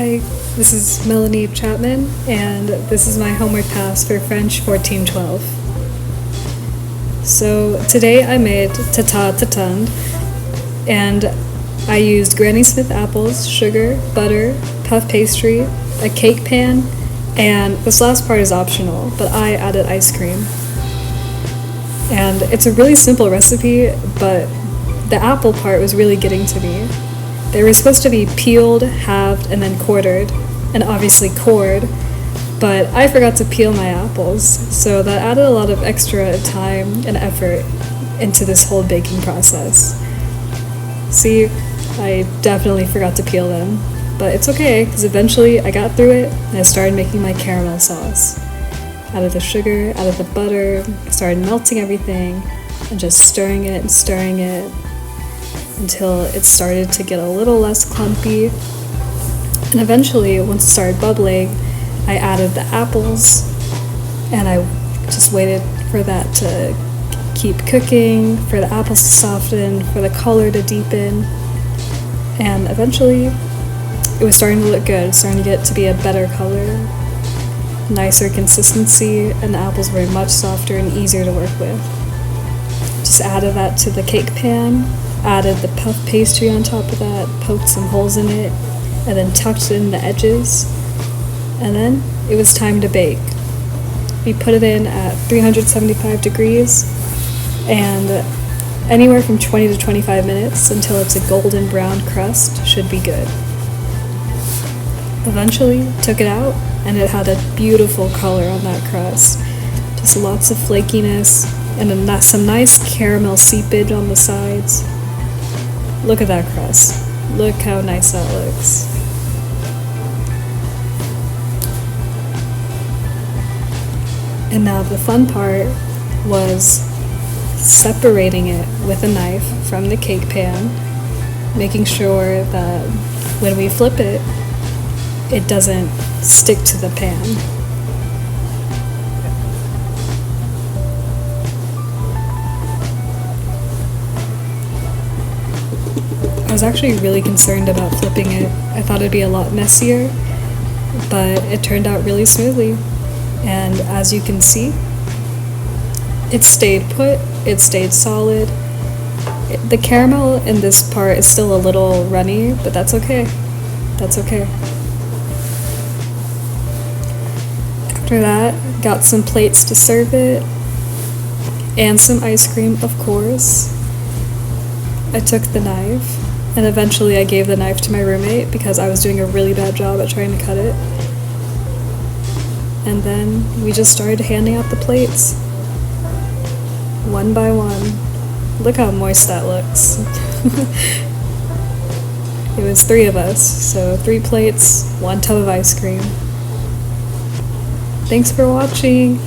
Hi, this is Melanie Chapman, and this is my homework task for French 1412. So today I made Tatin, and I used Granny Smith apples, sugar, butter, puff pastry, a cake pan, and this last part is optional, but I added ice cream. And it's a really simple recipe, but the apple part was really getting to me. They were supposed to be peeled, halved, and then quartered, and obviously cored, but I forgot to peel my apples, so that added a lot of extra time and effort into this whole baking process. See, I definitely forgot to peel them, but it's okay, because eventually I got through it, and I started making my caramel sauce. Added the sugar, added the butter, started melting everything, and just stirring it until it started to get a little less clumpy. And eventually, once it started bubbling, I added the apples, and I just waited for that to keep cooking, for the apples to soften, for the color to deepen, and eventually it was starting to look good, starting to get to be a better color, nicer consistency, and the apples were much softer and easier to work with. Just added that to the cake pan, added the puff pastry on top of that, poked some holes in it, and then tucked in the edges, and then it was time to bake. We put it in at 375 degrees, and anywhere from 20 to 25 minutes until it's a golden brown crust should be good. Eventually took it out, and it had a beautiful color on that crust. Just lots of flakiness, and some nice caramel seepage on the sides. Look at that crust. Look how nice that looks. And now the fun part was separating it with a knife from the cake pan, making sure that when we flip it, it doesn't stick to the pan. I was actually really concerned about flipping it. I thought it'd be a lot messier, but it turned out really smoothly. And as you can see, it stayed put, it stayed solid. The caramel in this part is still a little runny, but that's okay. That's okay. After that, got some plates to serve it, and some ice cream, of course. I took the knife, and eventually I gave the knife to my roommate because I was doing a really bad job at trying to cut it. And then we just started handing out the plates, one by one. Look how moist that looks. It was 3 of us, so 3 plates, 1 tub of ice cream. Thanks for watching.